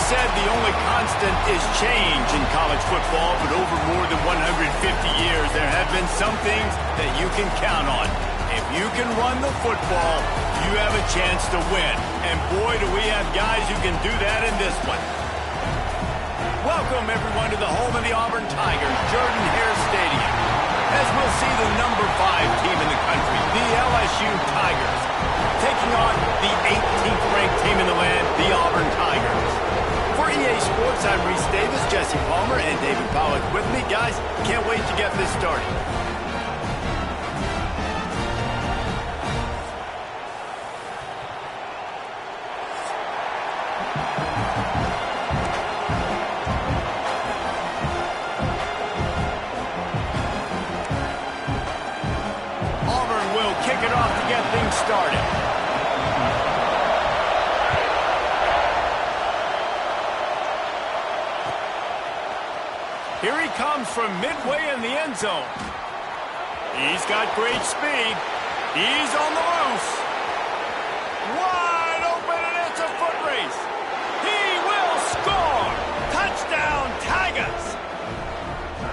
Said the only constant is change in college football, but over more than 150 years, there have been some things that you can count on. If you can run the football, you have a chance to win. And boy, do we have guys who can do that in this one. Welcome, everyone, to the home of the Auburn Tigers, Jordan-Hare Stadium. As we'll see the number 5 team in the country, the LSU Tigers, taking on the 18th ranked team in the land, the Auburn Tigers. For EA Sports, I'm Reese Davis, Jesse Palmer, and David Pollack with me. Guys, can't wait to get this started. Auburn will kick it off to get things started. Here he comes from midway in the end zone. He's got great speed. He's on the loose. Wide open, and it's a foot race. He will score. Touchdown, Tigers.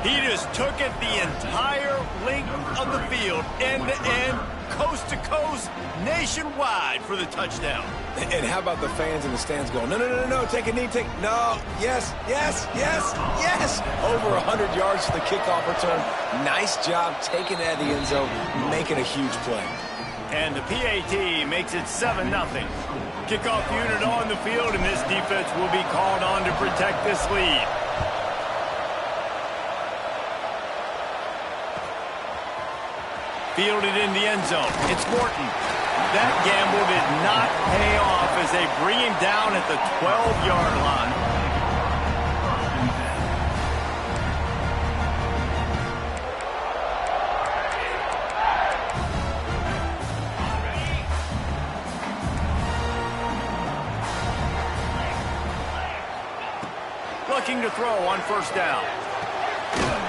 He just took it the entire length of the field, end to end, coast to coast, nationwide for the touchdown. And how about the fans in the stands going, no, no, no, no, take a knee, no, yes, yes, yes, yes. Over 100 yards for the kickoff return. Nice job taking it out of the end zone, making a huge play. And the PAT makes it 7-0. Kickoff unit on the field, and this defense will be called on to protect this lead. Fielded in the end zone. It's Morton. That gamble did not pay off as they bring him down at the 12-yard line. Looking to throw on first down.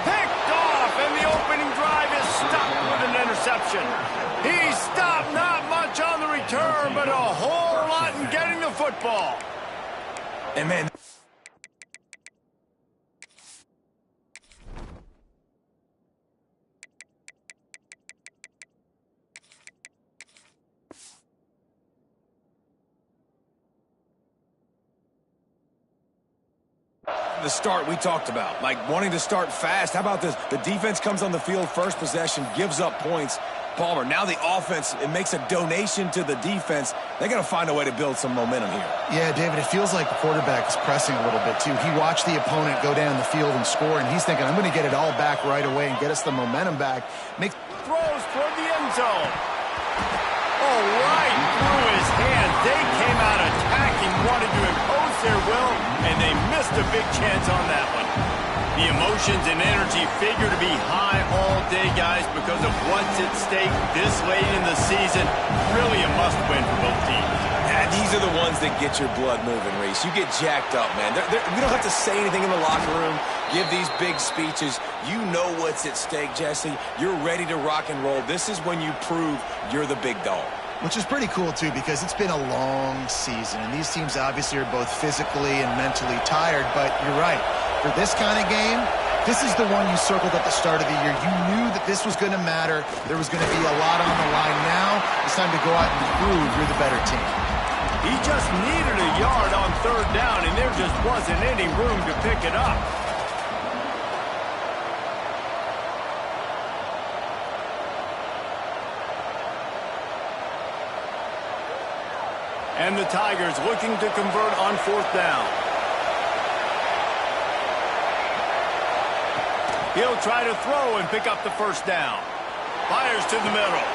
Picked off, and the opening drive is stopped with an interception. He stopped, not much on the return, but a whole lot in getting the football. And man, the start we talked about, like wanting to start fast. How about this? The defense comes on the field first possession, gives up points. Palmer, now the offense, it makes a donation to the defense. They got to find a way to build some momentum here. Yeah, David, it feels like the quarterback is pressing a little bit, too. He watched the opponent go down the field and score, and he's thinking, I'm going to get it all back right away and get us the momentum back. Throws toward the end zone. Oh, right through his hands. They came out attacking, wanted to impose their will, and they missed a big chance on that one. The emotions and energy figure to be high all day, guys, because of what's at stake this late in the season. Really a must-win for both teams. Yeah, these are the ones that get your blood moving, Reese. You get jacked up, man. We don't have to say anything in the locker room, give these big speeches. You know what's at stake, Jesse. You're ready to rock and roll. This is when you prove you're the big dog. Which is pretty cool, too, because it's been a long season, and these teams obviously are both physically and mentally tired, but you're right. For this kind of game, this is the one you circled at the start of the year. You knew that this was going to matter. There was going to be a lot on the line. Now it's time to go out and prove you're the better team. He just needed a yard on third down, and there just wasn't any room to pick it up. And the Tigers looking to convert on fourth down. He'll try to throw and pick up the first down. Fires to the middle.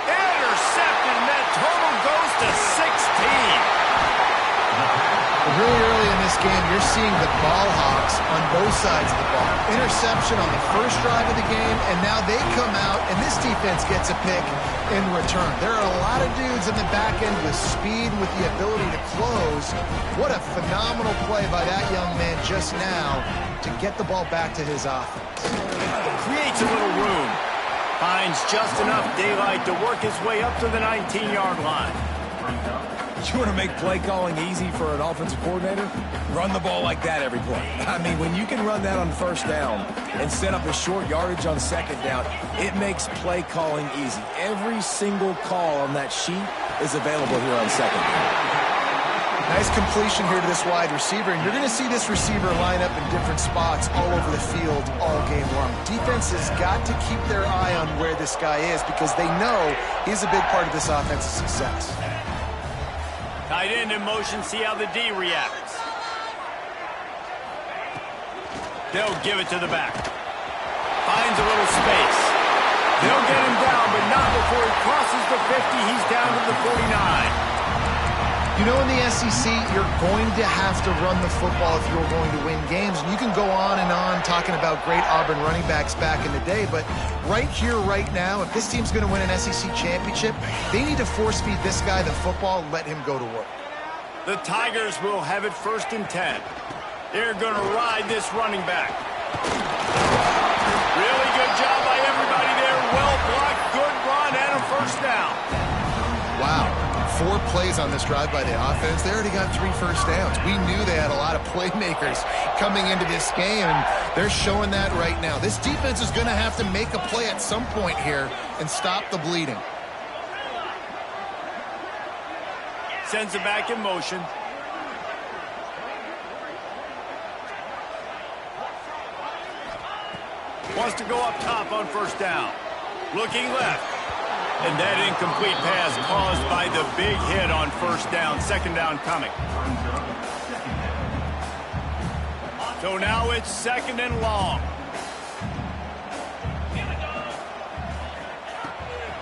Intercepted, and that total goes to 16. Really early in this game, you're seeing the ball hawks on both sides of the ball. Interception on the first drive of the game, and now they come out, and this defense gets a pick in return. There are a lot of dudes in the back end with speed and with the ability to close. What a phenomenal play by that young man just now to get the ball back to his offense. Creates a little room. Finds just enough daylight to work his way up to the 19-yard line. You want to make play calling easy for an offensive coordinator? Run the ball like that every play. I mean, when you can run that on first down and set up a short yardage on second down, it makes play calling easy. Every single call on that sheet is available here on second down. Nice completion here to this wide receiver, and you're going to see this receiver line up in different spots all over the field all game long. Defense has got to keep their eye on where this guy is because they know he's a big part of this offense's success. Tight end in motion, see how the D reacts. They'll give it to the back. Finds a little space. They'll get him down, but not before he crosses the 50. He's down to the 49. You know, in the SEC, you're going to have to run the football if you're going to win games. And you can go on and on talking about great Auburn running backs back in the day, but right here, right now, if this team's going to win an SEC championship, they need to force-feed this guy the football and let him go to work. The Tigers will have it 1st and 10. They're going to ride this running back. Really good job by everybody there. Well blocked, good run, and a first down. Wow. 4 plays on this drive by the offense. They already got 3 first downs. We knew they had a lot of playmakers coming into this game, and they're showing that right now. This defense is going to have to make a play at some point here and stop the bleeding. Sends it back in motion. Wants to go up top on first down. Looking left. And that incomplete pass caused by the big hit on first down. Second down coming. So now it's 2nd and long.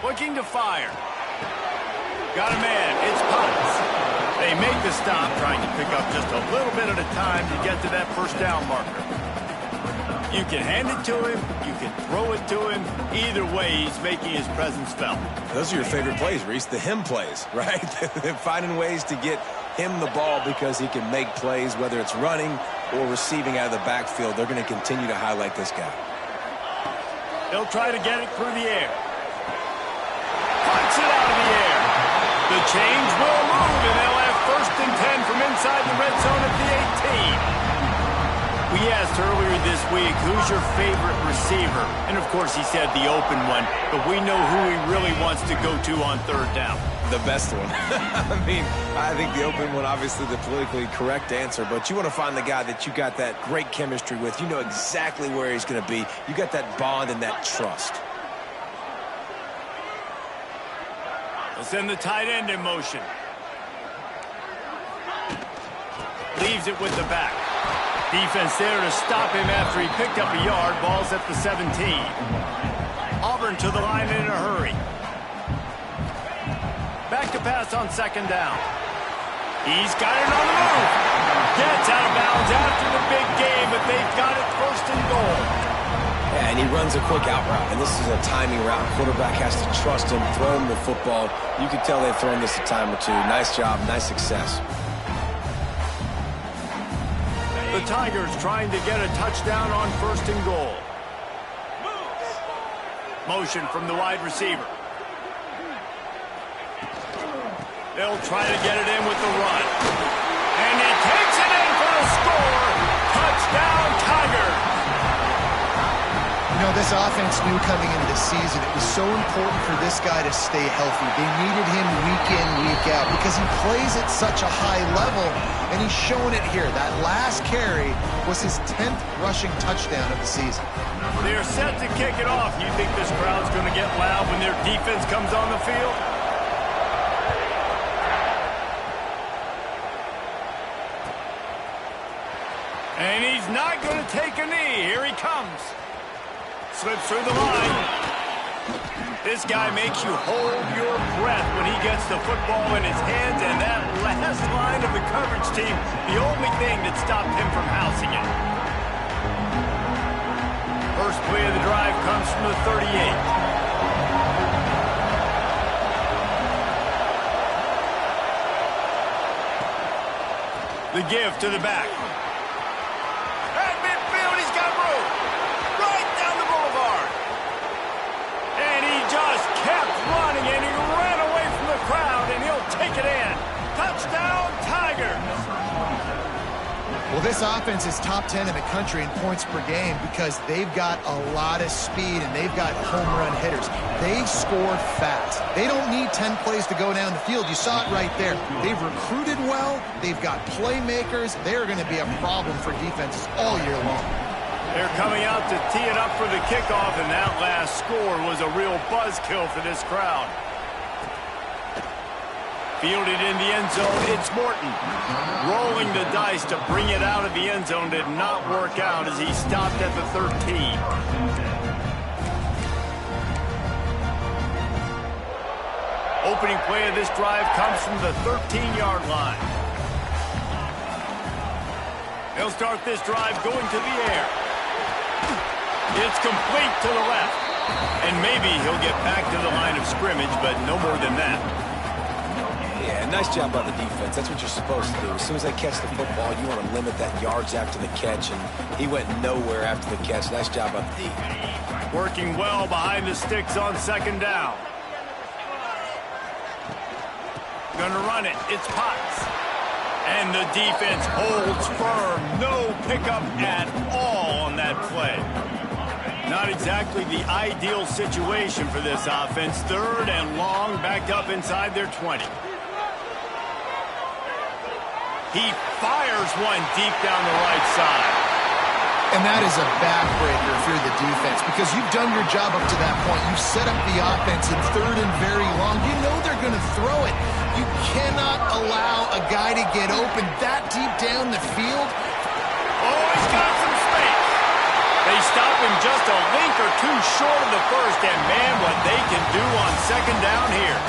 Looking to fire. Got a man. It's Potts. They make the stop, trying to pick up just a little bit at a time to get to that first down marker. You can hand it to him, you can throw it to him. Either way, he's making his presence felt. Those are your favorite plays, Reese, the him plays, right? Finding ways to get him the ball because he can make plays, whether it's running or receiving out of the backfield. They're going to continue to highlight this guy. They'll try to get it through the air. Punts it out of the air. The change will move, and they'll have 1st and 10 from inside the red zone at the 18. We asked earlier this week, who's your favorite receiver? And, of course, he said the open one, but we know who he really wants to go to on 3rd down. The best one. I mean, I think the open one, obviously the politically correct answer, but you want to find the guy that you got that great chemistry with. You know exactly where he's going to be. You got that bond and that trust. They'll send the tight end in motion. Leaves it with the back. Defense there to stop him after he picked up a yard. Ball's at the 17. Auburn to the line in a hurry. Back to pass on 2nd down. He's got it on the move. Gets out of bounds after the big game, but they've got it 1st and goal. Yeah, and he runs a quick out route, and this is a timing route. Quarterback has to trust him, throw him the football. You can tell they've thrown this a time or two. Nice job, nice success. The Tigers trying to get a touchdown on 1st and goal. Motion from the wide receiver. They'll try to get it in with the run. And he takes it in for the score. Touchdown, Tigers. You know, this offense knew coming into the season it was so important for this guy to stay healthy. They needed him week in, week out because he plays at such a high level, and he's shown it here. That last carry was his 10th rushing touchdown of the season. They're set to kick it off. You think this crowd's going to get loud when their defense comes on the field? And he's not going to take a knee. Here he comes. Slips through the line. This guy makes you hold your breath when he gets the football in his hands, and that last line of the coverage team, the only thing that stopped him from housing it. First play of the drive comes from the 38. The give to the back. At midfield, he's got room. Right down the boulevard. And he just kept running, and he ran away from the crowd, and he'll take it in. Touchdown, Tigers. Well, this offense is top 10 in the country in points per game because they've got a lot of speed and they've got home run hitters. They score fast. They don't need 10 plays to go down the field. You saw it right there. They've recruited well. They've got playmakers. They're going to be a problem for defenses all year long. They're coming out to tee it up for the kickoff, and that last score was a real buzzkill for this crowd. Fielded in the end zone, it's Morton. Rolling the dice to bring it out of the end zone did not work out as he stopped at the 13. Opening play of this drive comes from the 13-yard line. They'll start this drive going to the air. It's complete to the left. And maybe he'll get back to the line of scrimmage, but no more than that. Yeah, nice job by the defense. That's what you're supposed to do. As soon as they catch the football, you want to limit that yards after the catch, and he went nowhere after the catch. Nice job by the defense. Working well behind the sticks on second down. Gonna run it. It's Potts. And the defense holds firm. No pickup at all on that play. Not exactly the ideal situation for this offense. Third and long, backed up inside their 20. He fires one deep down the right side. And that is a backbreaker if you're the defense because you've done your job up to that point. You've set up the offense in third and very long. You know they're going to throw it. You cannot allow a guy to get open that deep down the field. Oh, he's got some space. They stop him just a link or two short of the first, and man, what they can do on second down here.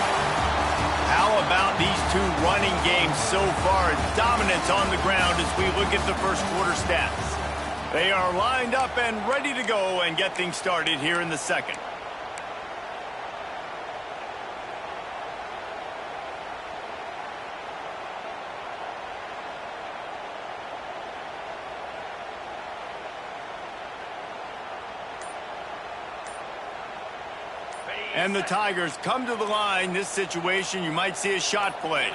How about these two running games so far? Dominance on the ground as we look at the first quarter stats. They are lined up and ready to go and get things started here in the second. And the Tigers come to the line. This situation, you might see a shot play.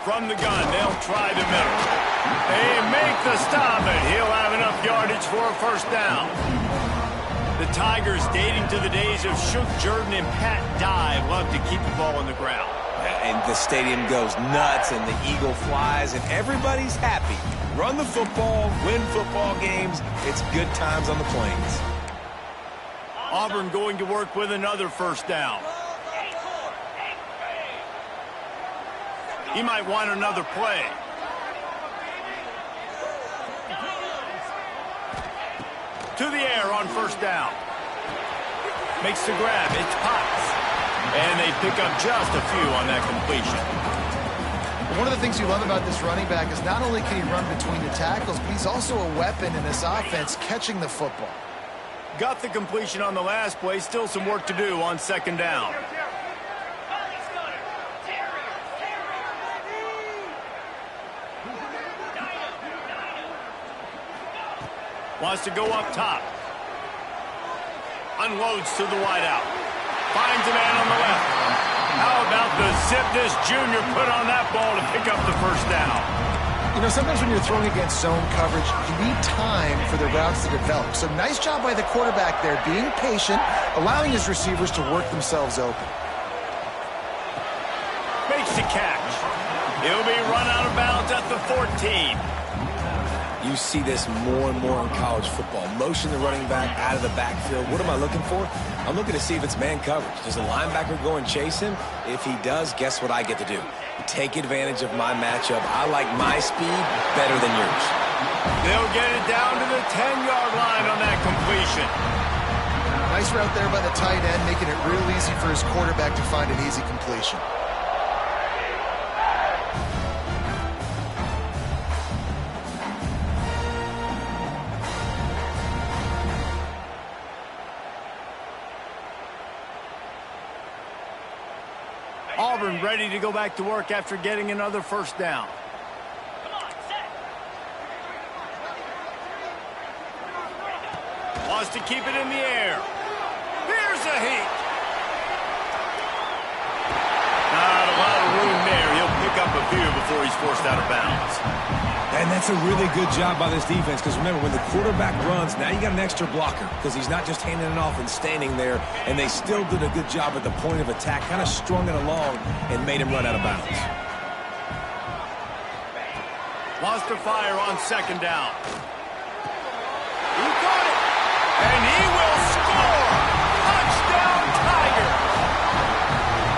From the gun, they'll try the middle. They make the stop, and he'll have enough yardage for a first down. The Tigers, dating to the days of Shook Jordan and Pat Dye, love to keep the ball on the ground. And the stadium goes nuts, and the eagle flies, and everybody's happy. Run the football, win football games. It's good times on the plains. Auburn going to work with another first down. He might want another play. To the air on first down. Makes the grab. It's Potts. And they pick up just a few on that completion. One of the things you love about this running back is not only can he run between the tackles, but he's also a weapon in this offense catching the football. Got the completion on the last play. Still some work to do on second down. Wants to go up top. Unloads to the wideout. Finds a man on the left. How about the zip this junior put on that ball to pick up the first down? You know, sometimes when you're throwing against zone coverage, you need time for the routes to develop. So nice job by the quarterback there, being patient, allowing his receivers to work themselves open. Makes the catch. He'll be run out of bounds at the 14. You see this more and more in college football. Motion the running back out of the backfield. What am I looking for? I'm looking to see if it's man coverage. Does the linebacker go and chase him? If he does, guess what I get to do? Take advantage of my matchup. I like my speed better than yours. They'll get it down to the 10-yard line on that completion. Nice Nice route there by the tight end, making it real easy for his quarterback to find an easy completion. Auburn ready to go back to work after getting another first down. Wants to keep it in the air. Here's a heat. Not a lot of room there. He'll pick up a few before he's forced out of bounds. And that's a really good job by this defense, because remember, when the quarterback runs, now you got an extra blocker, because he's not just handing it off and standing there, and they still did a good job at the point of attack, kind of strung it along and made him run out of bounds. Wants to fire on second down. He got it, and he will score! Touchdown, Tiger!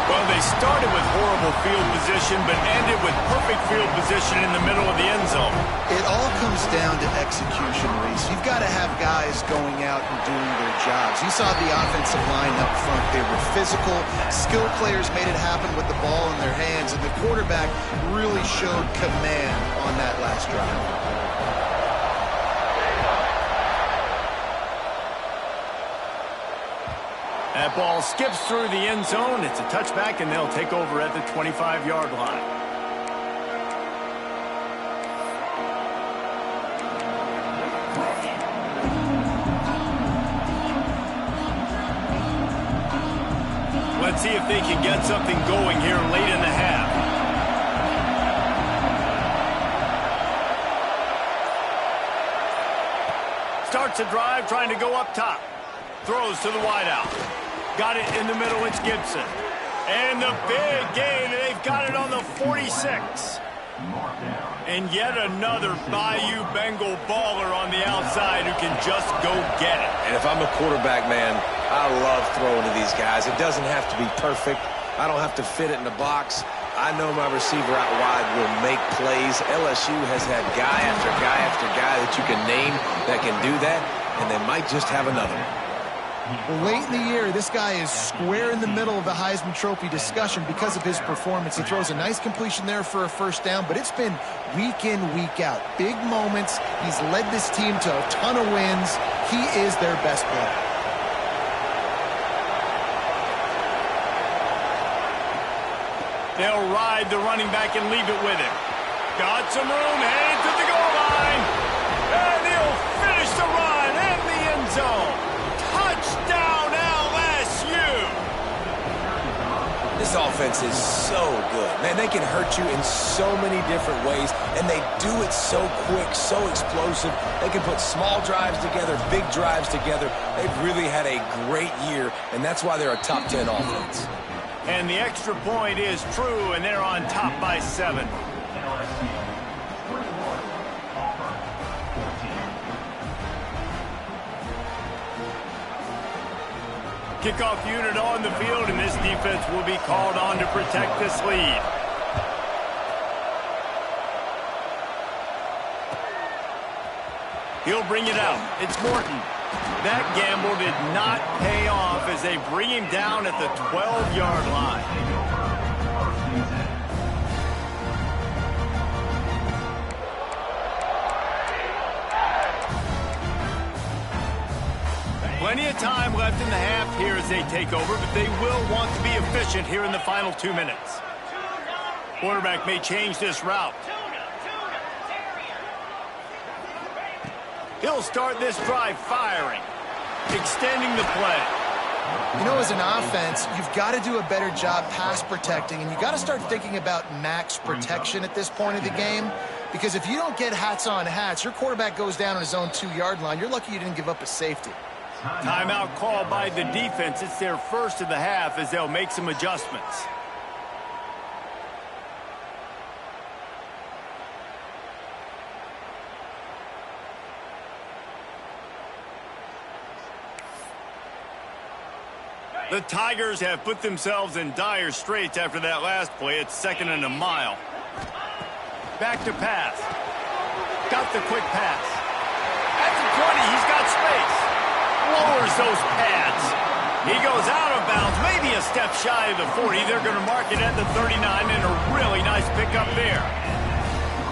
Well, they started with horrible field position, but ended with perfect field position in the middle of the end zone. It all comes down to execution, Reese. You've got to have guys going out and doing their jobs. You saw the offensive line up front. They were physical. Skilled players made it happen with the ball in their hands, and the quarterback really showed command on that last drive. That ball skips through the end zone. It's a touchback, and they'll take over at the 25-yard line. Let's see if they can get something going here late in the half. Starts a drive trying to go up top. Throws to the wideout. Got it in the middle, it's Gibson. And the big gain, they've got it on the 46. And yet another Bayou Bengal baller on the outside who can just go get it. And if I'm a quarterback, man, I love throwing to these guys. It doesn't have to be perfect. I don't have to fit it in the box. I know my receiver out wide will make plays. LSU has had guy after guy after guy that you can name that can do that, and they might just have another one. Well, late in the year, this guy is square in the middle of the Heisman Trophy discussion because of his performance. He throws a nice completion there for a first down, but it's been week in, week out. Big moments. He's led this team to a ton of wins. He is their best player. They'll ride the running back and leave it with him. Got some room, headed to the goal line. And he'll finish the run in the end zone. Touchdown, LSU! This offense is so good. Man, they can hurt you in so many different ways, and they do it so quick, so explosive. They can put small drives together, big drives together. They've really had a great year, and that's why they're a top 10 offense. And the extra point is true, and they're on top by 7. Kickoff unit on the field, and this defense will be called on to protect this lead. He'll bring it out. It's Morton. That gamble did not pay off as they bring him down at the 12-yard line. Plenty of time left in the half here as they take over, but they will want to be efficient here in the final 2 minutes. Quarterback may change this route. He'll start this drive firing, extending the play. You know, as an offense, you've got to do a better job pass protecting, and you got to start thinking about max protection at this point of the game, because if you don't get hats on hats, your quarterback goes down on his own 2-yard line. You're lucky you didn't give up a safety. Timeout called by the defense. It's their first of the half as they'll make some adjustments. The Tigers have put themselves in dire straits after that last play. It's 2nd and a mile. Back to pass. Got the quick pass. At the 20, he's got space. lowers those pads. He goes out of bounds, maybe a step shy of the 40. They're going to mark it at the 39, and a really nice pickup there.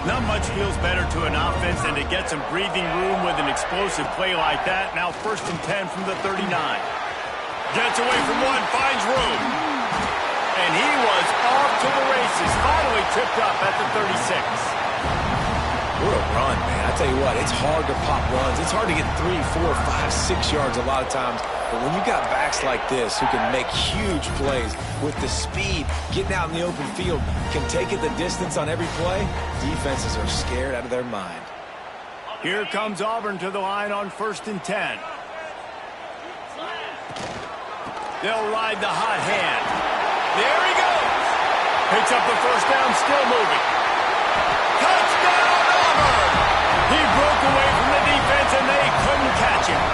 Not much feels better to an offense than to get some breathing room with an explosive play like that. Now 1st and 10 from the 39. Gets away from one, finds room. And he was off to the races. Finally tripped up at the 36. What a run, man. I tell you what, it's hard to pop runs. It's hard to get 3, 4, 5, 6 yards a lot of times. But when you got backs like this who can make huge plays with the speed, getting out in the open field, can take it the distance on every play, defenses are scared out of their mind. Here comes Auburn to the line on 1st and 10. They'll ride the hot hand. There he goes. Picks up the 1st down, still moving. Touchdown, Auburn! He broke away from the defense, and they couldn't catch him.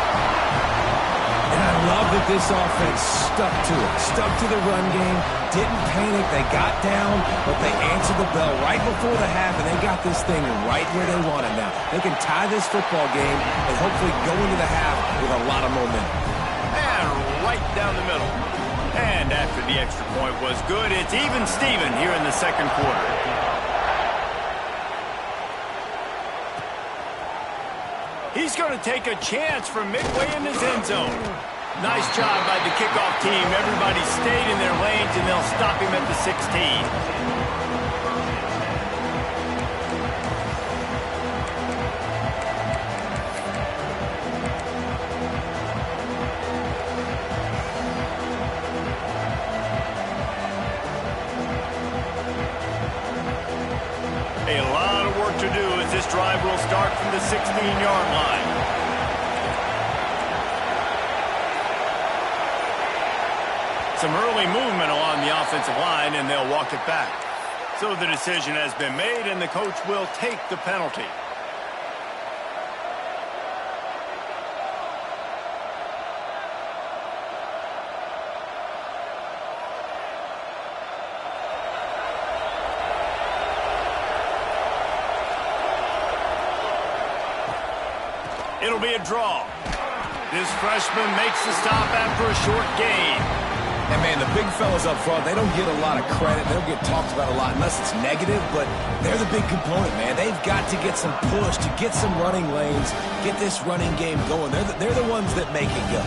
And I love that this offense stuck to it, stuck to the run game, didn't panic. They got down, but they answered the bell right before the half, and they got this thing right where they want it now. They can tie this football game and hopefully go into the half with a lot of momentum. And right down the middle. And after the extra point was good, it's even Steven here in the 2nd quarter. He's going to take a chance from midway in his end zone. Nice job by the kickoff team. Everybody stayed in their lanes, and they'll stop him at the 16. A lot of work to do as this drive will start from the 16-yard line. Some early movement along the offensive line, and they'll walk it back. So the decision has been made, and the coach will take the penalty. It'll be a draw. This freshman makes the stop after a short gain. And, man, the big fellas up front, they don't get a lot of credit. They don't get talked about a lot unless it's negative, but they're the big component, man. They've got to get some push, to get some running lanes, get this running game going. They're the ones that make it go.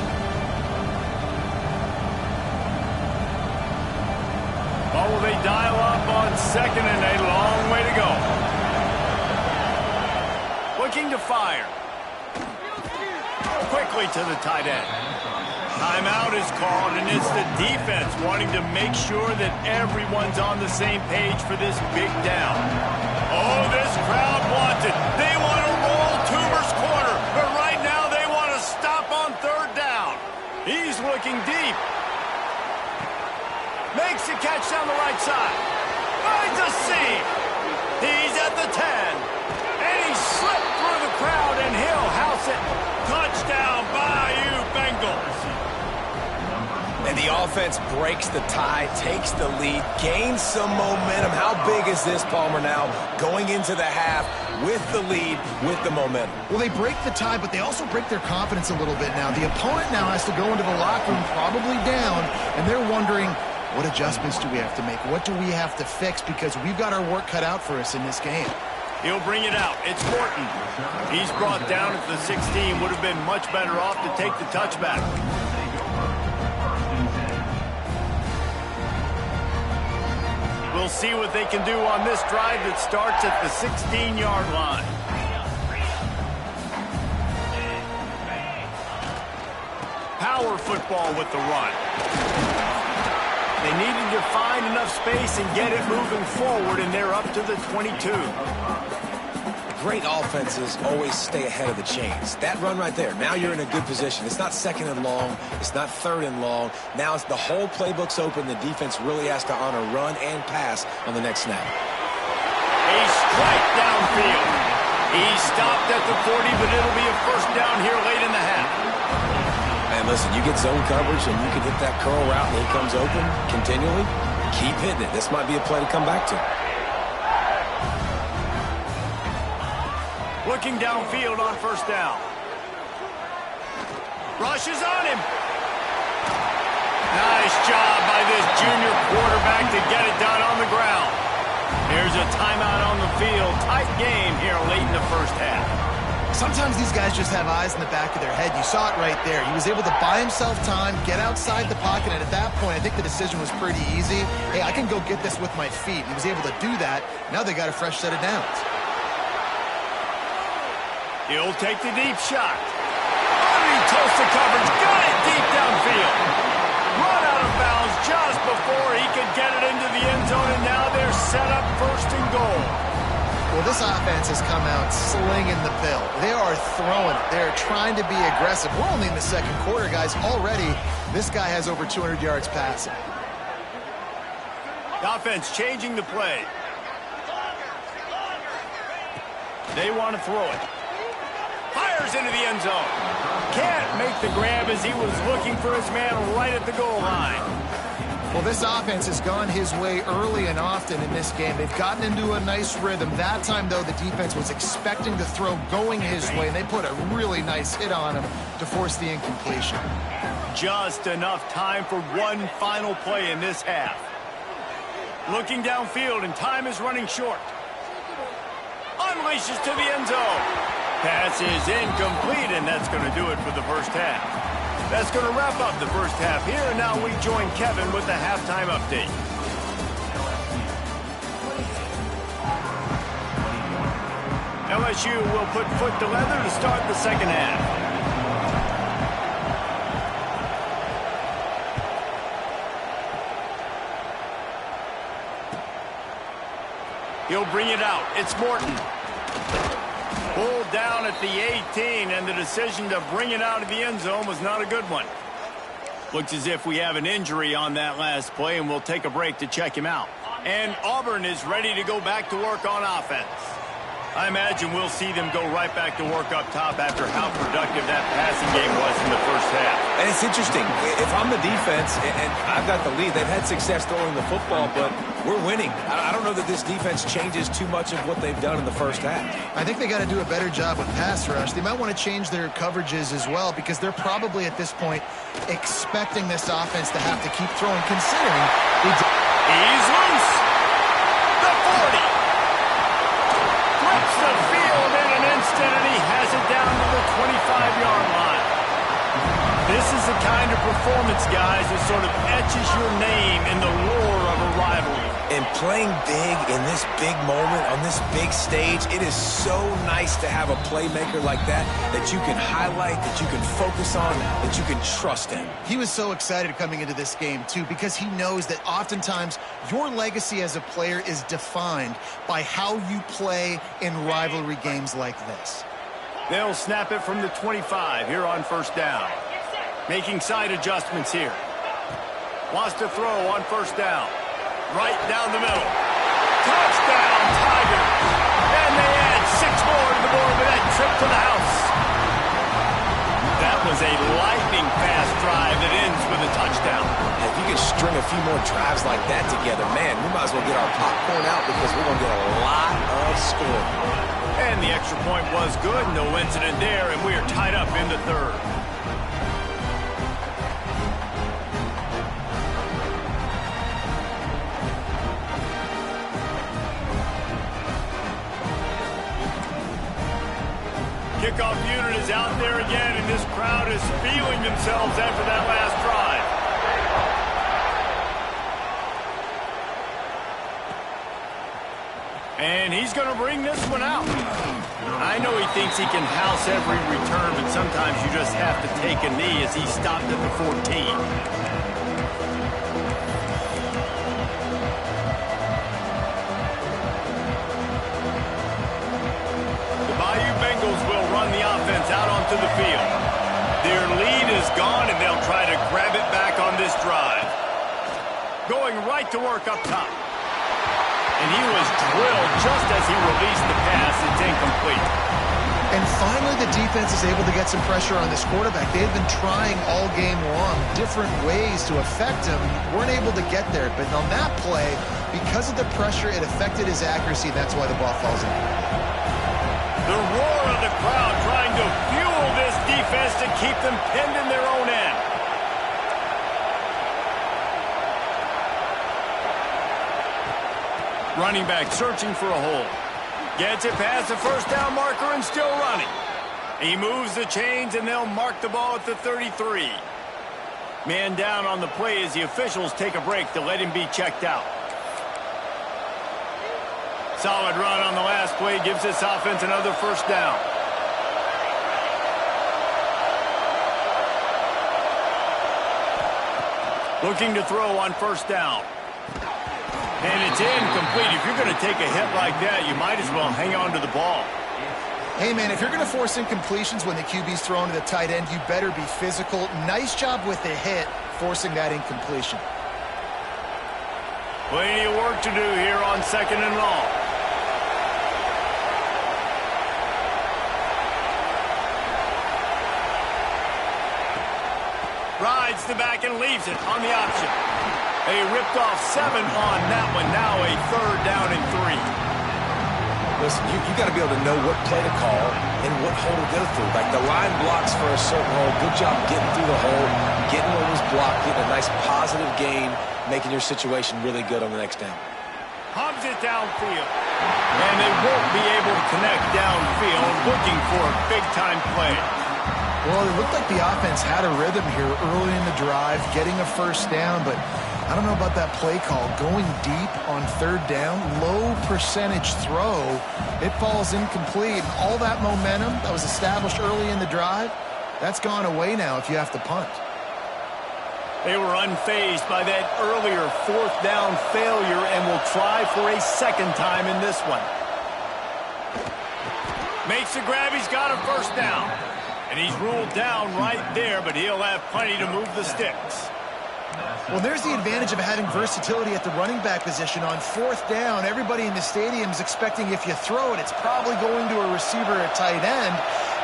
Oh, will they dial up on 2nd and a long way to go. Looking to fire. Quickly to the tight end. Timeout is called, and it's the defense wanting to make sure that everyone's on the same page for this big down. Oh, this crowd wants it. They want to roll Toomer's corner, but right now they want to stop on 3rd down. He's looking deep. Makes the catch down the right side. Finds a seam. He's at the 10. And he slipped through the crowd, and he'll house it. Touchdown, Bayou Bengals. And the offense breaks the tie, takes the lead, gains some momentum. How big is this, Palmer, now going into the half with the lead, with the momentum? Well, they break the tie, but they also break their confidence a little bit now. The opponent now has to go into the locker room probably down, and they're wondering, what adjustments do we have to make? What do we have to fix? Because we've got our work cut out for us in this game. He'll bring it out. It's Morton. He's brought down at the 16. Would have been much better off to take the touchback. We'll see what they can do on this drive that starts at the 16-yard line. Power football with the run. They needed to find enough space and get it moving forward, and they're up to the 22. Great offenses always stay ahead of the chains. That run right there, now you're in a good position. It's not 2nd and long. It's not 3rd and long. Now it's the whole playbook's open. The defense really has to honor run and pass on the next snap. A strike downfield. He stopped at the 40, but it'll be a 1st down here late in the half. And listen, you get zone coverage and you can hit that curl route and he comes open continually. Keep hitting it. This might be a play to come back to. Looking downfield on 1st down. Rushes on him. Nice job by this junior quarterback to get it done on the ground. Here's a timeout on the field. Tight game here late in the first half. Sometimes these guys just have eyes in the back of their head. You saw it right there. He was able to buy himself time, get outside the pocket, and at that point, I think the decision was pretty easy. Hey, I can go get this with my feet. He was able to do that. Now they got a fresh set of downs. He'll take the deep shot. Underneath toast the coverage. Got it deep downfield. Run out of bounds just before he could get it into the end zone, and now they're set up first and goal. Well, this offense has come out slinging the pill. They are throwing it. They're trying to be aggressive. We're only in the second quarter, guys. Already, this guy has over 200 yards passing. The offense changing the play. They want to throw it. Fires into the end zone. Can't make the grab as he was looking for his man right at the goal line. Well, this offense has gone his way early and often in this game. They've gotten into a nice rhythm. That time, though, the defense was expecting the throw going his way, and they put a really nice hit on him to force the incompletion. Just enough time for one final play in this half. Looking downfield, and time is running short. Unleashes to the end zone. Pass is incomplete, and that's going to do it for the first half. That's going to wrap up the first half here, and now we join Kevin with the halftime update. LSU will put foot to leather to start the second half. He'll bring it out. It's Morton. Pulled down at the 18, and the decision to bring it out of the end zone was not a good one. Looks as if we have an injury on that last play, and we'll take a break to check him out. And Auburn is ready to go back to work on offense. I imagine we'll see them go right back to work up top after how productive that passing game was in the first half. And it's interesting. If I'm the defense and I've got the lead, they've had success throwing the football, but we're winning. I don't know that this defense changes too much of what they've done in the first half. I think they got to do a better job with pass rush. They might want to change their coverages as well, because they're probably at this point expecting this offense to have to keep throwing, considering he's loose. The 40. Flips the field in an instant, and he has it down to the 25-yard line. This is the kind of performance, guys, that sort of etches your name in the lore of a rivalry. And playing big in this big moment, on this big stage, it is so nice to have a playmaker like that you can highlight, that you can focus on, that you can trust in. He was so excited coming into this game, too, because he knows that oftentimes your legacy as a player is defined by how you play in rivalry games like this. They'll snap it from the 25 here on first down. Making side adjustments here. Wants to throw on first down. Right down the middle. Touchdown, Tigers. And they add 6 more to the board with that trip to the house. That was a lightning-fast drive that ends with a touchdown. If you can string a few more drives like that together, man, we might as well get our popcorn out, because we're going to get a lot of scoring. And the extra point was good. No incident there, and we are tied up in the third. Kickoff unit is out there again, and this crowd is feeling themselves after that last drive. And he's going to bring this one out. I know he thinks he can house every return, but sometimes you just have to take a knee as he stopped at the 14. The offense out onto the field. Their lead is gone, and they'll try to grab it back on this drive. Going right to work up top. And he was drilled just as he released the pass. It's incomplete. And finally, the defense is able to get some pressure on this quarterback. They've been trying all game long different ways to affect him. Weren't able to get there. But on that play, because of the pressure, it affected his accuracy. That's why the ball falls in. The roar of the crowd trying to fuel this defense to keep them pinned in their own end. Running back searching for a hole. Gets it past the first down marker and still running. He moves the chains and they'll mark the ball at the 33. Man down on the play as the officials take a break to let him be checked out. Solid run on the last play gives this offense another first down. Looking to throw on first down. And it's incomplete. If you're going to take a hit like that, you might as well hang on to the ball. Hey, man, if you're going to force incompletions when the QB's thrown to the tight end, you better be physical. Nice job with the hit, forcing that incompletion. Plenty of work to do here on 2nd and long. Rides the back and leaves it on the option. They ripped off 7 on that one. Now a 3rd down and 3. Listen, you got to be able to know what play to call and what hole to go through. Like the line blocks for a certain hole. Good job getting through the hole, getting what was blocked, getting a nice positive gain, making your situation really good on the next down. Hubs it downfield. And they won't be able to connect downfield, looking for a big-time play. Well, it looked like the offense had a rhythm here early in the drive, getting a first down, but I don't know about that play call. Going deep on 3rd down, low percentage throw, it falls incomplete. All that momentum that was established early in the drive, that's gone away now if you have to punt. They were unfazed by that earlier 4th down failure and will try for a 2nd time in this one. Makes the grab. He's got a first down. And he's ruled down right there, but he'll have plenty to move the sticks. Well, there's the advantage of having versatility at the running back position. On 4th down, everybody in the stadium is expecting if you throw it, it's probably going to a receiver at tight end.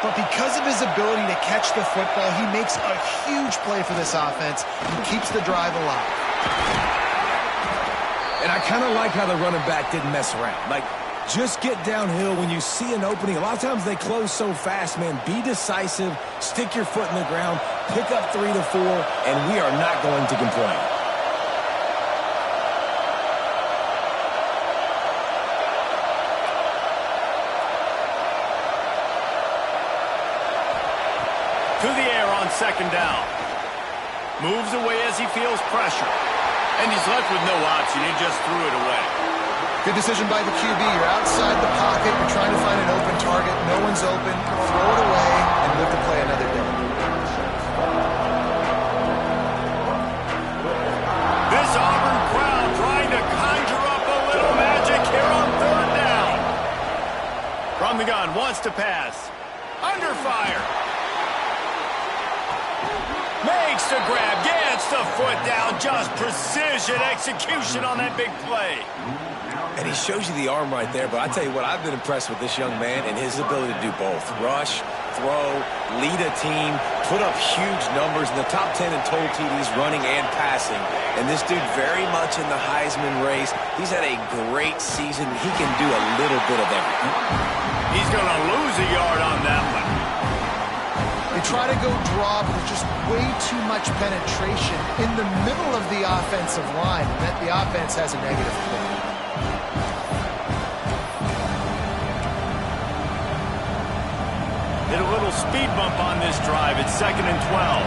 But because of his ability to catch the football, he makes a huge play for this offense and keeps the drive alive. And I kind of like how the running back didn't mess around. Like, just get downhill when you see an opening. A lot of times they close so fast, man. Be decisive, stick your foot in the ground, pick up 3 to 4, and we are not going to complain. To the air on 2nd down. Moves away as he feels pressure. And he's left with no option. He just threw it away. Good decision by the QB. You're outside the pocket. You're trying to find an open target. No one's open. Throw it away and live to play another day. This Auburn crowd trying to conjure up a little magic here on 3rd down. From the gun, wants to pass. Under fire. Makes the grab, gets the foot down. Just precision execution on that big play. And he shows you the arm right there, but I tell you what, I've been impressed with this young man and his ability to do both. Rush, throw, lead a team, put up huge numbers in the top 10 in total TDs running and passing. And this dude very much in the Heisman race. He's had a great season. He can do a little bit of everything. He's going to lose a yard on that one. They try to go draw, but there's just way too much penetration in the middle of the offensive line, and that the offense has a negative play. Hit a little speed bump on this drive. It's 2nd and 12.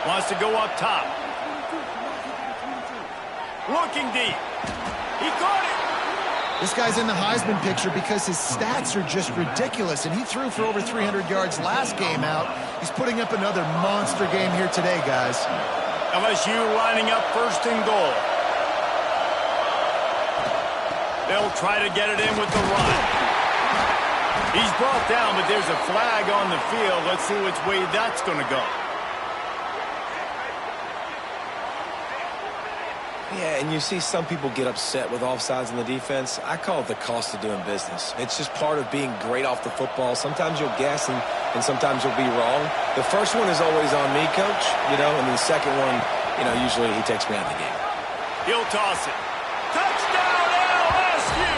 Wants to go up top. Looking deep. He caught it. This guy's in the Heisman picture because his stats are just ridiculous, and he threw for over 300 yards last game out. He's putting up another monster game here today, guys. LSU lining up 1st and goal. They'll try to get it in with the run. He's brought down, but there's a flag on the field. Let's see which way that's going to go. Yeah, and you see some people get upset with offsides in the defense. I call it the cost of doing business. It's just part of being great off the football. Sometimes you'll guess and sometimes you'll be wrong. The first one is always on me, Coach, and the second one, you know, usually he takes me out of the game. He'll toss it. Touchdown, LSU!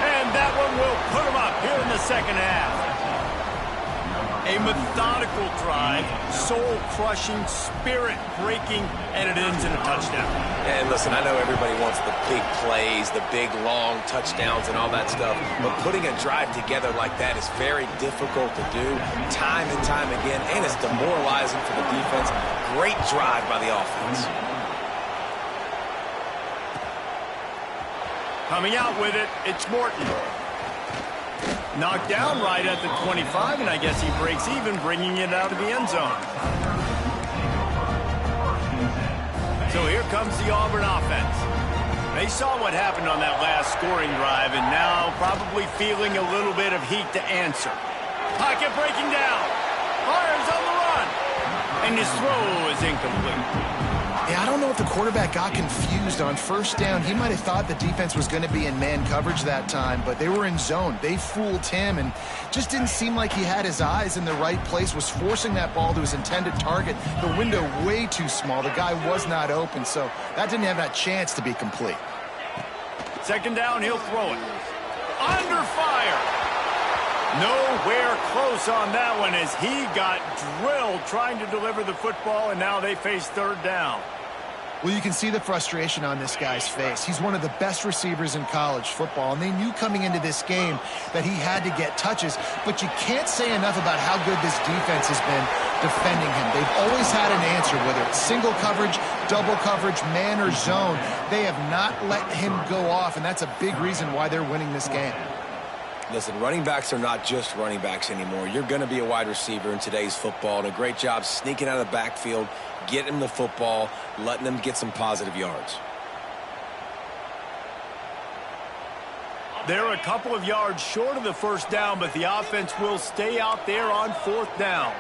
And that one will put him up here in the second half. A methodical drive, soul-crushing, spirit-breaking, and it ends in a touchdown. And listen, I know everybody wants the big plays, the big, long touchdowns and all that stuff, but putting a drive together like that is very difficult to do time and time again, and it's demoralizing for the defense. Great drive by the offense. Coming out with it, it's Morton. Knocked down right at the 25, and I guess he breaks even, bringing it out of the end zone. So here comes the Auburn offense. They saw what happened on that last scoring drive, and now probably feeling a little bit of heat to answer. Pocket breaking down. Fires on the run. And his throw is incomplete. Yeah, I don't know if the quarterback got confused on first down. He might have thought the defense was going to be in man coverage that time, but they were in zone. They fooled him and just didn't seem like he had his eyes in the right place, was forcing that ball to his intended target. The window way too small. The guy was not open, so that didn't have that chance to be complete. Second down, he'll throw it. Under fire. Nowhere close on that one as he got drilled trying to deliver the football, and now they face third down. Well, you can see the frustration on this guy's face. He's one of the best receivers in college football, and they knew coming into this game that he had to get touches, but you can't say enough about how good this defense has been defending him. They've always had an answer, whether it's single coverage, double coverage, man or zone. They have not let him go off, and that's a big reason why they're winning this game. Listen, running backs are not just running backs anymore. You're going to be a wide receiver in today's football, and a great job sneaking out of the backfield, getting them the football, letting them get some positive yards. They're a couple of yards short of the first down, but the offense will stay out there on fourth down.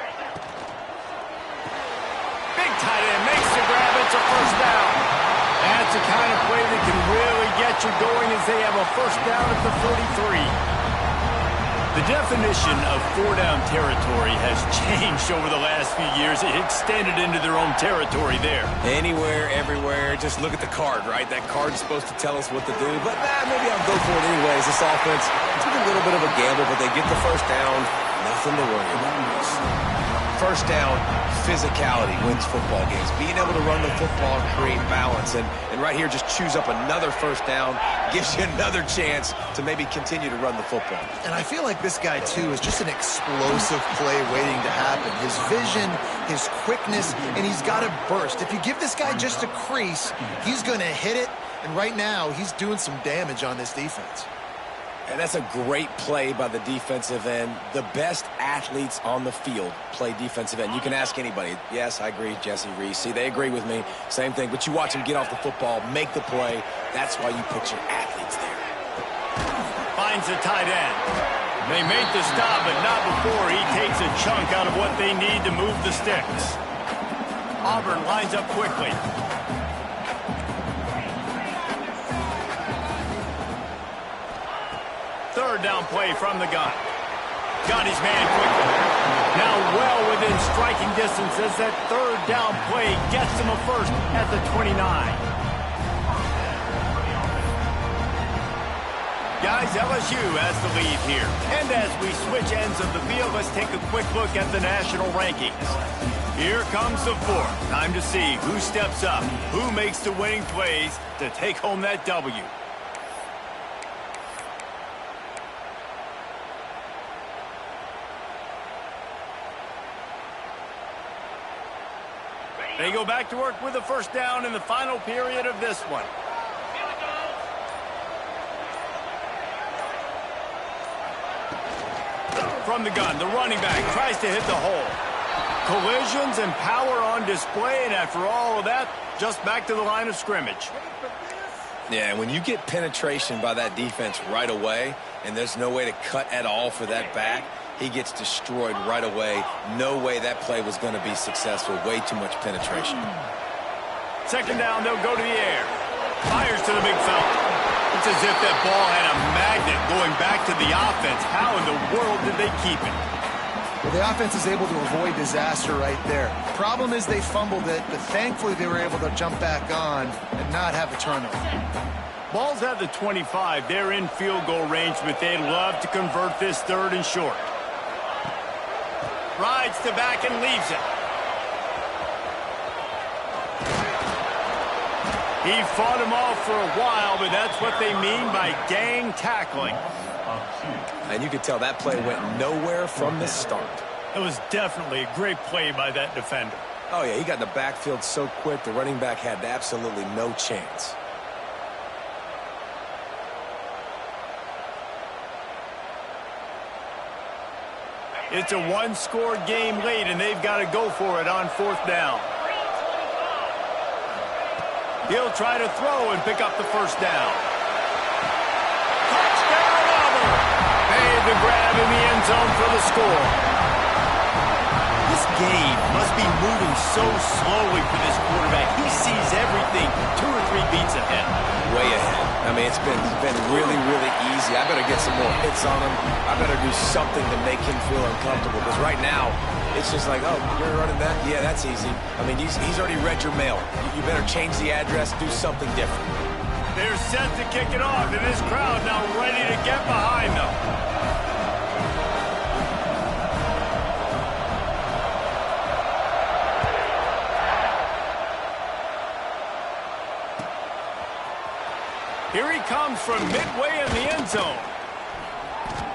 Big tight end makes the grab. It's a first down. That's the kind of play that can really get you going as they have a first down at the 43. The definition of four-down territory has changed over the last few years. It extended into their own territory there. Anywhere, everywhere, just look at the card, right? That card's supposed to tell us what to do, but maybe I'll go for it anyways. This offense took a little bit of a gamble, but they get the first down. Nothing to worry about. First down, physicality wins football games. Being able to run the football and create balance. And right here, just choose up another first down, gives you another chance to maybe continue to run the football. And I feel like this guy, too, is just an explosive play waiting to happen. His vision, his quickness, and he's got a burst. If you give this guy just a crease, he's going to hit it. And right now, he's doing some damage on this defense. And that's a great play by the defensive end. The best athletes on the field play defensive end. You can ask anybody. Yes, I agree, Jesse Reese. See, they agree with me. Same thing. But you watch them get off the football, make the play. That's why you put your athletes there. Finds the tight end. They make the stop, but not before he takes a chunk out of what they need to move the sticks. Auburn lines up quickly. Third down play from the gun. Got his man quickly. Now well within striking distance as that third down play gets him a first at the 29. Guys, LSU has the lead here. And as we switch ends of the field, let's take a quick look at the national rankings. Here comes the fourth. Time to see who steps up, who makes the winning plays to take home that W. They go back to work with a first down in the final period of this one. From the gun, the running back tries to hit the hole. Collisions and power on display, and after all of that, just back to the line of scrimmage. Yeah, and when you get penetration by that defense right away, and there's no way to cut at all for that back, he gets destroyed right away. No way that play was going to be successful. Way too much penetration. Second down, they'll go to the air. Fires to the big fella. It's as if that ball had a magnet going back to the offense. How in the world did they keep it? Well, the offense is able to avoid disaster right there. Problem is they fumbled it, but thankfully they were able to jump back on and not have a turnover. Ball's at the 25. They're in field goal range, but they'd love to convert this 3rd and short. Rides to back and leaves it. He fought him off for a while, but that's what they mean by gang tackling. And you could tell that play went nowhere from the start. It was definitely a great play by that defender. Oh, yeah, he got in the backfield so quick, the running back had absolutely no chance. It's a one-score game late, and they've got to go for it on 4th down. He'll try to throw and pick up the 1st down. Touchdown, Auburn! Made the grab in the end zone for the score. This game must be moving so slowly for this quarterback. He sees everything 2 or 3 beats ahead. Way ahead. I mean, it's been really, really easy. I better get some more hits on him. I better do something to make him feel uncomfortable. Because right now, it's just like, oh, you're running that? Yeah, that's easy. I mean, he's already read your mail. You better change the address, do something different. They're set to kick it off, and this crowd now ready to get behind them. Here he comes from midway in the end zone.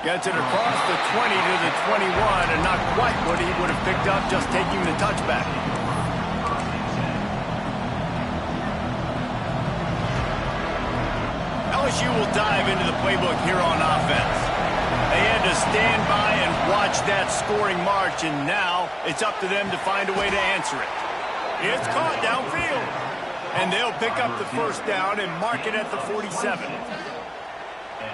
Gets it across the 20 to the 21, and not quite what he would have picked up just taking the touchback. LSU will dive into the playbook here on offense. They had to stand by and watch that scoring march, and now it's up to them to find a way to answer it. It's caught downfield. And they'll pick up the 1st down and mark it at the 47.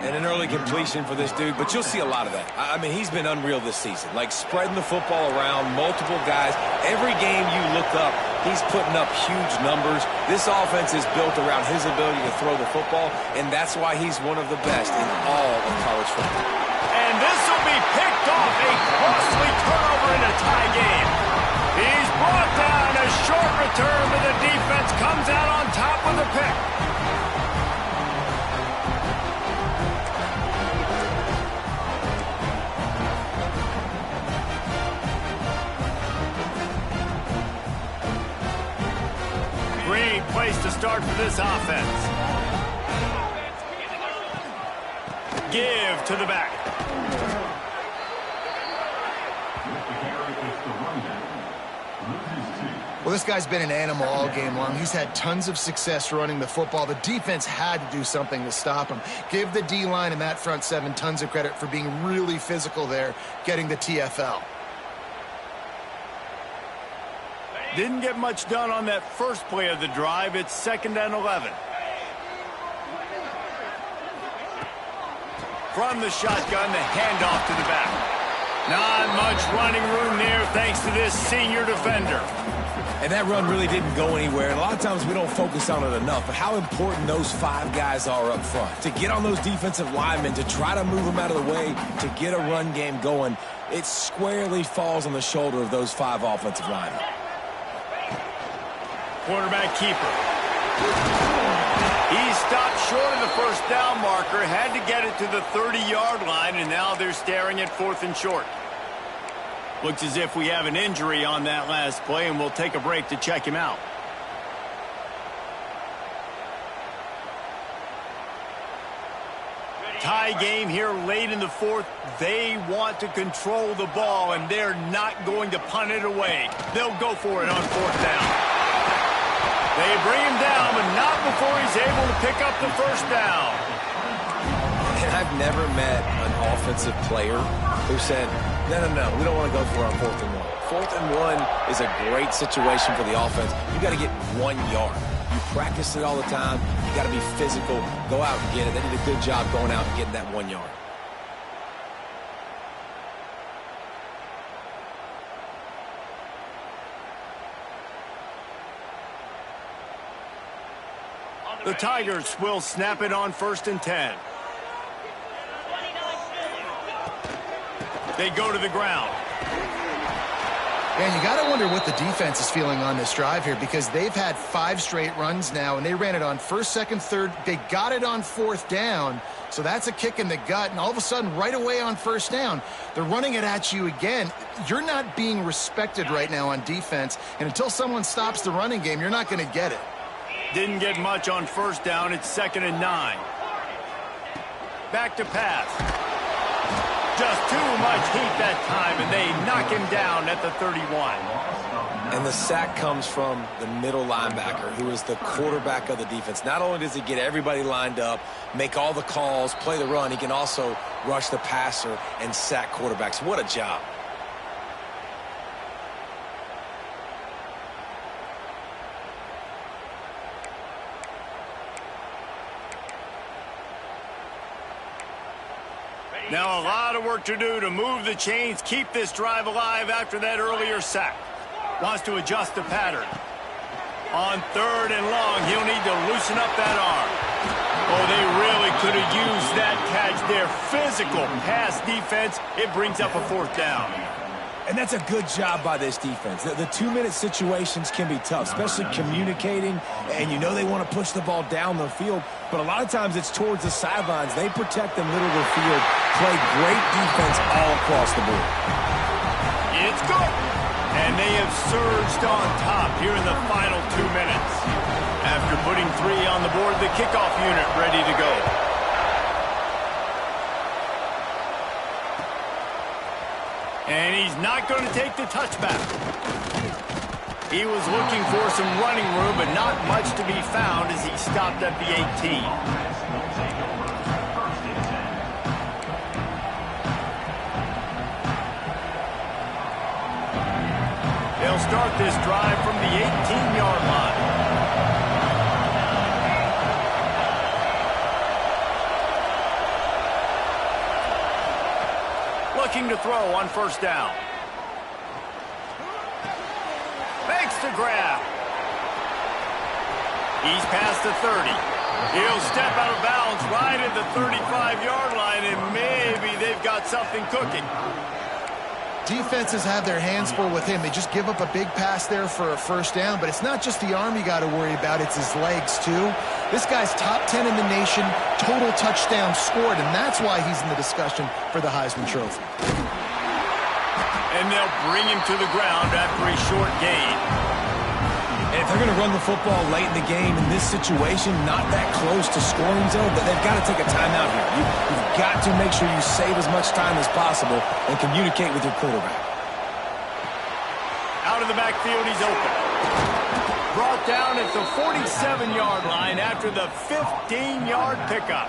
And an early completion for this dude, but you'll see a lot of that. I mean, he's been unreal this season. Like, spreading the football around, multiple guys. Every game you look up, he's putting up huge numbers. This offense is built around his ability to throw the football, and that's why he's one of the best in all of college football. And this will be picked off, a costly turnover in a tie game. He's brought down, a short return, but the defense comes out on top with a pick. Great place to start for this offense. Give to the back. Well, this guy's been an animal all game long. He's had tons of success running the football. The defense had to do something to stop him. Give the D-line and that front 7 tons of credit for being really physical there, getting the TFL. Didn't get much done on that first play of the drive. It's 2nd and 11. From the shotgun, the handoff to the back. Not much running room there thanks to this senior defender. And that run really didn't go anywhere. And a lot of times we don't focus on it enough, but how important those 5 guys are up front. To get on those defensive linemen, to try to move them out of the way, to get a run game going, it squarely falls on the shoulder of those 5 offensive linemen. Quarterback keeper. He stopped short of the 1st down marker, had to get it to the 30-yard line, and now they're staring at 4th and short. Looks as if we have an injury on that last play, and we'll take a break to check him out. Tie game here late in the 4th. They want to control the ball, and they're not going to punt it away. They'll go for it on 4th down. They bring him down, but not before he's able to pick up the 1st down. And I've never met an offensive player who said, no, we don't want to go for it on 4th and 1. 4th and 1 is a great situation for the offense. You got to get 1 yard. You practice it all the time. You got to be physical. Go out and get it. They did a good job going out and getting that 1 yard. The Tigers will snap it on 1st and 10. They go to the ground. And you got to wonder what the defense is feeling on this drive here, because they've had 5 straight runs now, and they ran it on first, second, third. They got it on fourth down, so that's a kick in the gut. And all of a sudden, right away on first down, they're running it at you again. You're not being respected right now on defense, and until someone stops the running game, you're not going to get it. Didn't get much on first down. It's 2nd and 9. Back to pass. Just too much heat that time, and they knock him down at the 31. And the sack comes from the middle linebacker, who is the quarterback of the defense. Not only does he get everybody lined up, make all the calls, play the run, he can also rush the passer and sack quarterbacks. What a job. Now a lot of work to do to move the chains, keep this drive alive after that earlier sack. Wants to adjust the pattern. On 3rd and long, he'll need to loosen up that arm. Oh, they really could have used that catch there. Physical pass defense. It brings up a 4th down. And that's a good job by this defense. The 2-minute situations can be tough, especially communicating, and you know they want to push the ball down the field, but a lot of times it's towards the sidelines. They protect the middle of the field, play great defense all across the board. It's good. And they have surged on top here in the final 2 minutes. After putting 3 on the board, the kickoff unit ready to go. And he's not going to take the touchback. He was looking for some running room, but not much to be found as he stopped at the 18. They'll start this drive from the 18-yard line. Looking to throw on first down. Makes the grab. He's past the 30. He'll step out of bounds right at the 35-yard line, and maybe they've got something cooking. Defenses have their hands full with him. They just give up a big pass there for a first down, but it's not just the arm you got to worry about, it's his legs too. This guy's top 10 in the nation, total touchdowns scored, and that's why he's in the discussion for the Heisman Trophy. And they'll bring him to the ground after a short gain. And if they're going to run the football late in the game in this situation, not that close to scoring zone, they've got to take a timeout here. You've got to make sure you save as much time as possible and communicate with your quarterback. Out of the backfield, he's open. Brought down at the 47-yard line after the 15-yard pickup.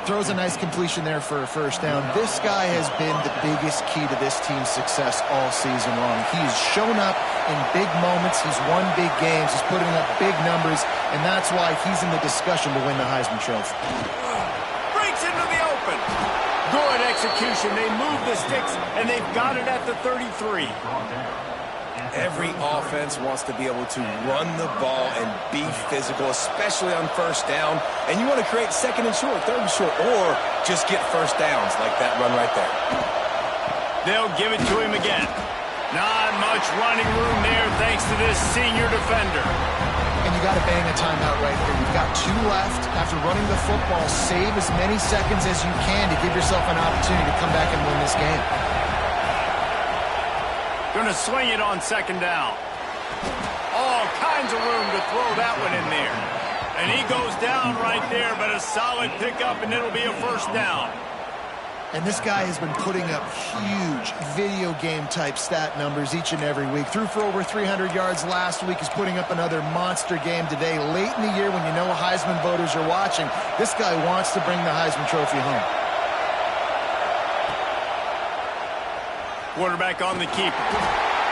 Throws a nice completion there for a first down. This guy has been the biggest key to this team's success all season long. He's shown up in big moments. He's won big games. He's putting up big numbers, and that's why he's in the discussion to win the Heisman Trophy. Breaks into the open. Good execution. They move the sticks, and they've got it at the 33. Every offense wants to be able to run the ball and be physical, especially on first down. And you want to create 2nd and short, 3rd and short, or just get first downs like that run right there. They'll give it to him again. Not much running room there thanks to this senior defender. And you got to bang a timeout right here. You've got 2 left. After running the football, save as many seconds as you can to give yourself an opportunity to come back and win this game. Going to swing it on 2nd down. All kinds of room to throw that one in there. And he goes down right there, but a solid pickup, and it'll be a first down. And this guy has been putting up huge video game type stat numbers each and every week. Threw for over 300 yards last week. He's putting up another monster game today. Late in the year when you know Heisman voters are watching, this guy wants to bring the Heisman Trophy home. Quarterback on the keeper.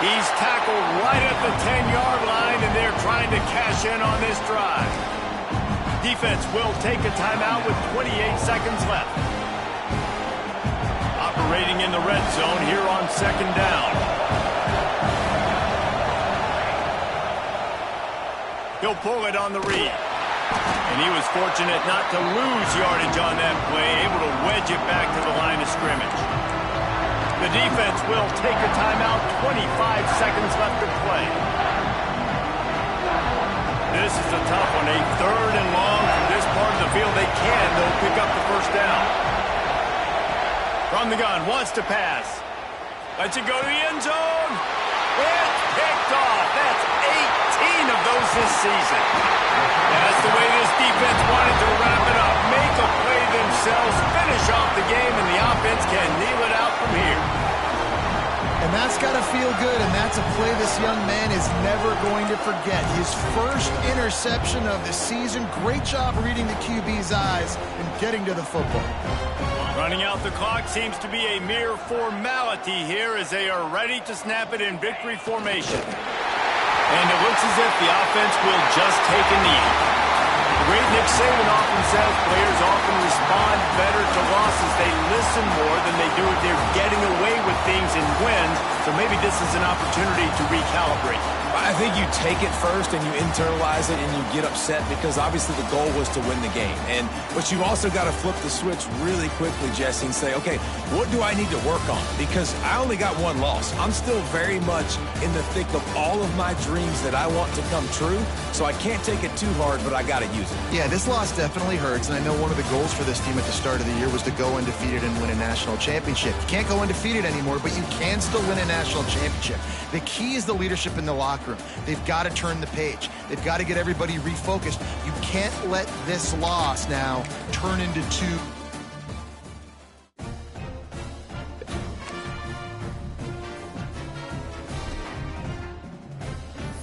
He's tackled right at the 10-yard line, and they're trying to cash in on this drive. Defense will take a timeout with 28 seconds left. Operating in the red zone here on 2nd down. He'll pull it on the read. And he was fortunate not to lose yardage on that play, able to wedge it back to the line of scrimmage. The defense will take a timeout. 25 seconds left to play. This is a tough one. A 3rd and long from this part of the field. They can, though, pick up the first down. From the gun, wants to pass. Lets it go to the end zone. It's picked off. That's 18 of those this season. That's the way this defense wanted to wrap it up. Make a play themselves, finish off the game, and the offense can kneel it out from here. And that's got to feel good, and that's a play this young man is never going to forget. His first interception of the season. Great job reading the QB's eyes and getting to the football. Running out the clock seems to be a mere formality here as they are ready to snap it in victory formation. And it looks as if the offense will just take a knee. The great Nick Saban often says players often respond better to losses. They listen more than they do if they're getting away with things and wins. So maybe this is an opportunity to recalibrate. I think you take it first and you internalize it and you get upset because obviously the goal was to win the game. But you've also got to flip the switch really quickly, Jesse, and say, okay, what do I need to work on? Because I only got one loss. I'm still very much in the thick of all of my dreams that I want to come true. So I can't take it too hard, but I got to use it. Yeah, this loss definitely hurts, and I know one of the goals for this team at the start of the year was to go undefeated and win a national championship. You can't go undefeated anymore, but you can still win a national championship. The key is the leadership in the locker room. They've got to turn the page. They've got to get everybody refocused. You can't let this loss now turn into 2